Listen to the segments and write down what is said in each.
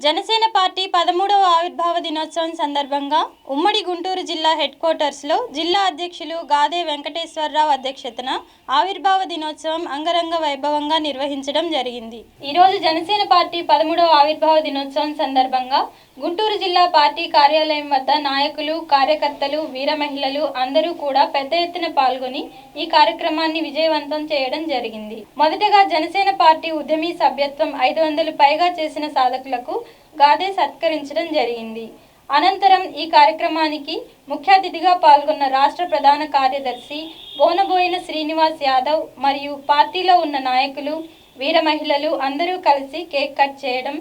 Janasena party 13వ ఆవిర్భావ దినోత్సవం సందర్భంగా ఉమ్మడి గుంటూరు జిల్లా హెడ్ క్వార్టర్స్లో జిల్లా అధ్యక్షులు గాదే వెంకటేశ్వరరావు అధ్యక్షతన ఆవిర్భావ దినోత్సవం అంగరంగ వైభవంగా నిర్వహించడం జరిగింది. ఈరోజు జనసేన పార్టీ 13వ ఆవిర్భావ దినోత్సవం సందర్భంగా గుంటూరు జిల్లా పార్టీ కార్యాలయం వద్ద నాయకులు, కార్యకర్తలు, వీర మహిళలు అందరూ కూడా పెద్ద ఎత్తున పాల్గొని ఈ కార్యక్రమాన్ని విజయవంతం చేయడం జరిగింది. మొదటగా జనసేన పార్టీ ఉద్యమీ సభ్యత్వం 500 పైగా చేసిన సాధకులకు గాదే సత్కరించడం జరిగింది. అనంతరం ఈ కార్యక్రమానికి ముఖ్య అతిథిగా పాల్గొన్న రాష్ట్ర ప్రధాన కార్యదర్శి బోనబోయిన శ్రీనివాస్ యాదవ్ మరియు పార్టీలో ఉన్న నాయకులు, వీర మహిళలు అందరూ కలిసి కేక్ కట్ చేయడం,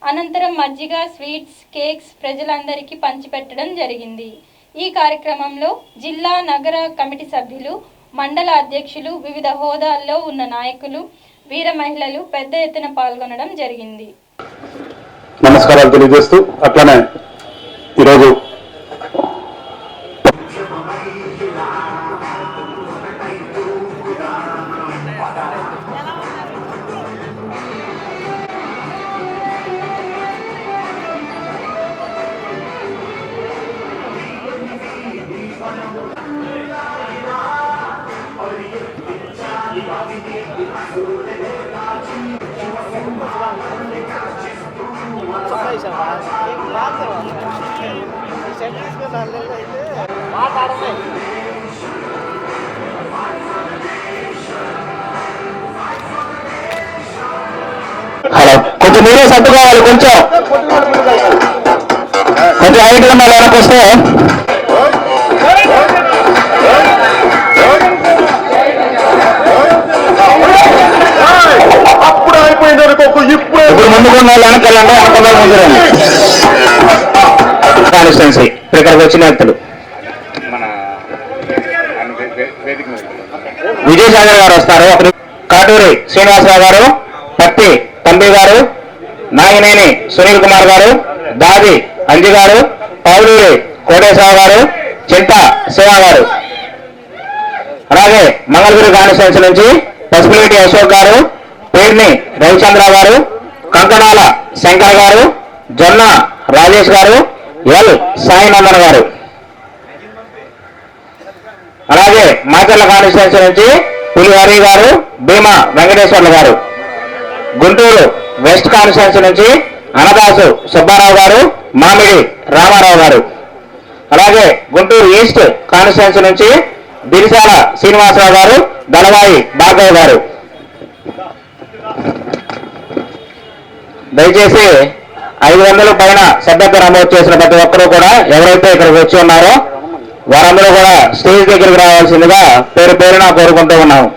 అనంతరం మజ్జిగ, స్వీట్స్, కేక్స్ ప్రజలందరికీ పంచిపెట్టడం జరిగింది. ఈ కార్యక్రమంలో జిల్లా, నగర కమిటీ సభ్యులు, మండల అధ్యక్షులు, వివిధ హోదాల్లో ఉన్న నాయకులు, వీర మహిళలు పెద్ద ఎత్తున పాల్గొనడం జరిగింది. నమస్కారాలు తెలియజేస్తూ అట్లనే ఈరోజు కొంచెం మీరే సర్దుకోవాలి, కొంచెం హైట్ ఉన్న వెనక్కి వస్తే అప్పుడు అయిపోయింది అనుకో. ఇప్పుడు ముందుకున్న వాళ్ళు వెనకాలంటే అనుకున్న ముందురండి. కాన్స్టిట్యున్సీ ఇక్కడికి వచ్చిన వ్యక్తులు విజయసాగర్ గారు వస్తారు, కాటూరి శ్రీనివాసరావు గారు, పత్తి తంబి గారు, నాగినేని సునీల్ కుమార్ గారు, దాది అంజి గారు, పౌలూరి కోటేశ్వరరావు గారు, చింత శివ గారు, అలాగే మంగళగిరి కాన్స్టిట్యున్సీ నుంచి పసుపులేటి అశోక్ గారు, పేర్ని రవిచంద్ర గారు, కంకణాల శంకర్ గారు, జొన్న రాజేష్ గారు, ఎల్ సాయినందన్ గారు, అలాగే మాచర్ల కాన్స్టిట్యున్సీ నుంచి పులిహరి గారు, భీమా వెంకటేశ్వర్లు గారు, గుంటూరు వెస్ట్ కాన్స్టిట్యున్సీ నుంచి అనదాసు సుబ్బారావు గారు, మామిడి రామారావు గారు, అలాగే గుంటూరు ఈస్ట్ కాన్స్టిట్యున్సీ నుంచి దిరిశాల శ్రీనివాసరావు గారు, దళవాయి భార్గవ్ గారు. దయచేసి 500 పైన సభ్యత్వం నమోదు చేసిన ప్రతి ఒక్కరూ కూడా ఎవరైతే ఇక్కడికి వచ్చి ఉన్నారో వారందరూ కూడా స్టేజ్ దగ్గరికి రావాల్సిందిగా పేరు పేరున కోరుకుంటూ ఉన్నాము.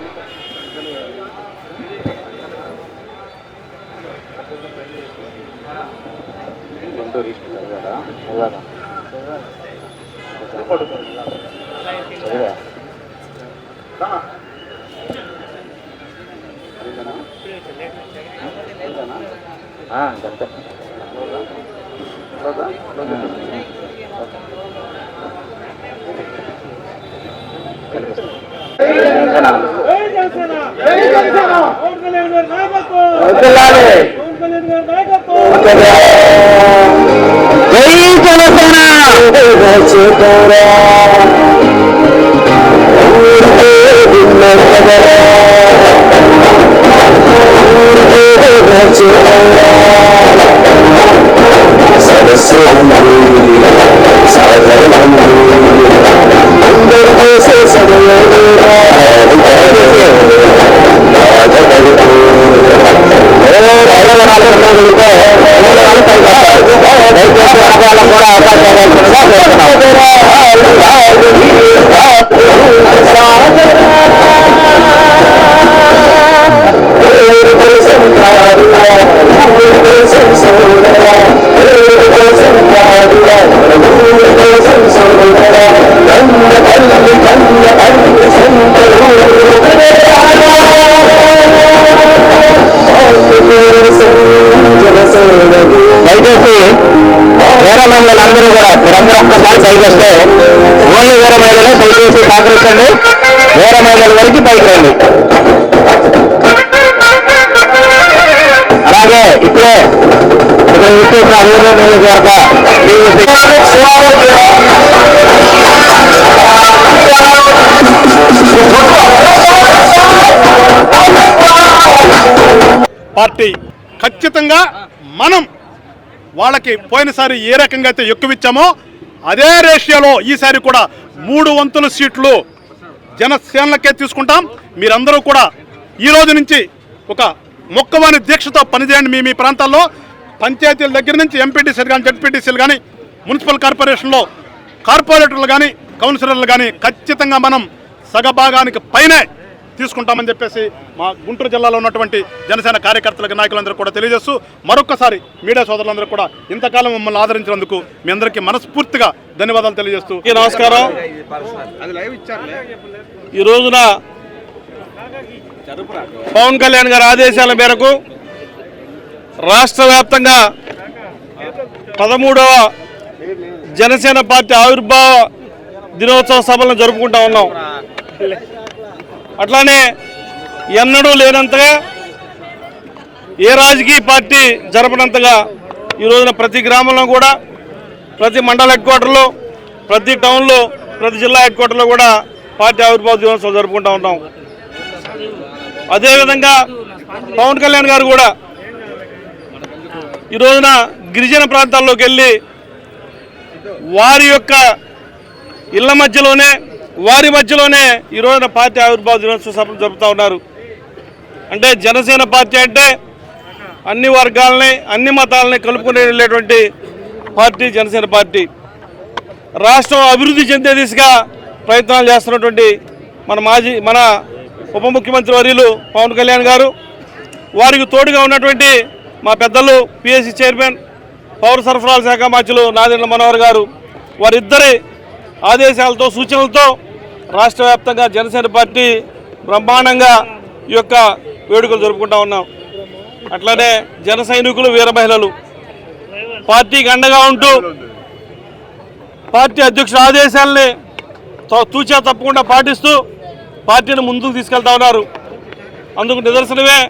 అందరూ కూడా మీరందరూ ఒక్కసారి పైకి వస్తే ఓన్లీ వేరే మహిళలు దయచేసి సహకరించండి. వేరే మహిళల వరకు పైకి రండి. అలాగే ఇప్పుడే ఇక్కడ విశేష అభివృద్ధి నియోజకవర్గ పార్టీ ఖచ్చితంగా మనం వాళ్ళకి పోయినసారి ఏ రకంగా అయితే ఎక్కువ ఇచ్చామో అదే రేషియోలో ఈసారి కూడా 3 వంతుల సీట్లు జనసేనలకే తీసుకుంటాం. మీరందరూ కూడా ఈ రోజు నుంచి ఒక మొక్కవాని దీక్షతో పనిచేయండి. మీ ప్రాంతాల్లో పంచాయతీల దగ్గర నుంచి ఎంపీటీసీలు కానీ జడ్పీటీసీలు కానీ మున్సిపల్ కార్పొరేషన్లో కార్పొరేటర్లు కానీ కౌన్సిలర్లు కానీ ఖచ్చితంగా మనం సగభాగానికి పైనే తీసుకుంటామని చెప్పేసి మా గుంటూరు జిల్లాలో ఉన్నటువంటి జనసేన కార్యకర్తలకు నాయకులందరూ కూడా తెలియజేస్తూ మరొక్కసారి మీడియా సోదరులందరూ కూడా ఇంతకాలం మమ్మల్ని ఆదరించినందుకు మీ అందరికీ మనస్ఫూర్తిగా ధన్యవాదాలు తెలియజేస్తూ నమస్కారం. ఈ రోజున పవన్ కళ్యాణ్ గారి ఆదేశాల మేరకు రాష్ట్ర వ్యాప్తంగా 13వ జనసేన పార్టీ ఆవిర్భావ దినోత్సవ సభలను జరుపుకుంటా ఉన్నాం. అట్లానే ఎన్నడూ లేనంతగా ఏ రాజకీయ పార్టీ జరపనంతగా ఈ రోజున ప్రతి గ్రామంలో కూడా, ప్రతి మండల హెడ్ క్వార్టర్లో, ప్రతి టౌన్లో, ప్రతి జిల్లా హెడ్ క్వార్టర్లో కూడా పార్టీ ఆవిర్భావ దినోత్సవం జరుపుకుంటూ ఉంటాం. అదేవిధంగా పవన్ కళ్యాణ్ గారు కూడా ఈ రోజున గిరిజన ప్రాంతాల్లోకి వెళ్ళి వారి యొక్క ఇళ్ల మధ్యలోనే, వారి మధ్యలోనే ఈ రోజున పార్టీ ఆవిర్భావ దినోత్సవ సభలు జరుపుతూ ఉన్నారు. అంటే జనసేన పార్టీ అంటే అన్ని వర్గాలని, అన్ని మతాలని కలుపుకుని వెళ్ళేటువంటి పార్టీ జనసేన పార్టీ. రాష్ట్రం అభివృద్ధి చెందే దిశగా ప్రయత్నాలు చేస్తున్నటువంటి మన ఉప ముఖ్యమంత్రి వర్యులు పవన్ కళ్యాణ్ గారు, వారికి తోడుగా ఉన్నటువంటి మా పెద్దలు పిఎస్సి చైర్మన్, పౌర సరఫరాల శాఖ మంత్రులు నాదెండ్ల మనోహర్ గారు, వారిద్దరి ఆదేశాలతో, సూచనలతో రాష్ట్ర వ్యాప్తంగా జనసేన పార్టీ బ్రహ్మాండంగా ఈ యొక్క వేడుకలు జరుపుకుంటా ఉన్నాం. అట్లానే జన సైనికులు, వీర మహిళలు పార్టీకి అండగా ఉంటూ పార్టీ అధ్యక్షుల ఆదేశాలని తూచా తప్పకుండా పాటిస్తూ పార్టీని ముందుకు తీసుకెళ్తా ఉన్నారు. అందుకు నిదర్శనమే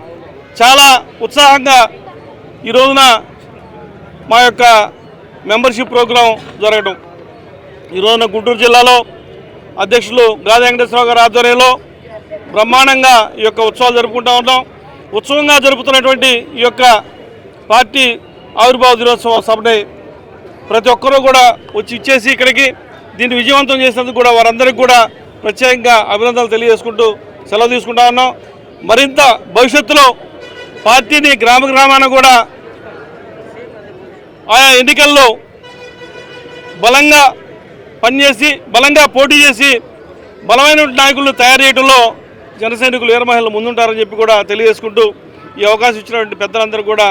చాలా ఉత్సాహంగా ఈ రోజున మా యొక్క మెంబర్షిప్ ప్రోగ్రాం జరగడం. ఈ రోజున గుంటూరు జిల్లాలో అధ్యక్షులు గాదే వెంకటేశ్వరరావు గారి ఆధ్వర్యంలో బ్రహ్మాండంగా ఈ యొక్క ఉత్సవాలు జరుపుకుంటూ ఉన్నాం. ఉత్సవంగా జరుపుతున్నటువంటి ఈ యొక్క పార్టీ ఆవిర్భావ దినోత్సవ సభని ప్రతి ఒక్కరూ కూడా వచ్చి ఇచ్చేసి ఇక్కడికి దీన్ని విజయవంతం చేసినందుకు కూడా వారందరికీ కూడా ప్రత్యేకంగా అభినందనలు తెలియజేసుకుంటూ సెలవు తీసుకుంటా ఉన్నాం. మరింత భవిష్యత్తులో పార్టీని గ్రామాన కూడా ఆయా ఎన్నికల్లో బలంగా పనిచేసి, బలంగా పోటీ చేసి బలమైన నాయకులను తయారు చేయడంలో జన సైనికులు, వీర మహిళలు ముందుంటారని చెప్పి కూడా తెలియజేసుకుంటూ ఈ అవకాశం ఇచ్చినటువంటి పెద్దలందరూ కూడా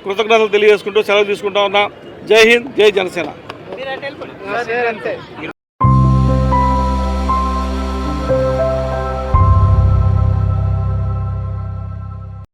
కృతజ్ఞతలు తెలియజేసుకుంటూ సెలవు తీసుకుంటా ఉన్నా. జై హింద్, జై జనసేన.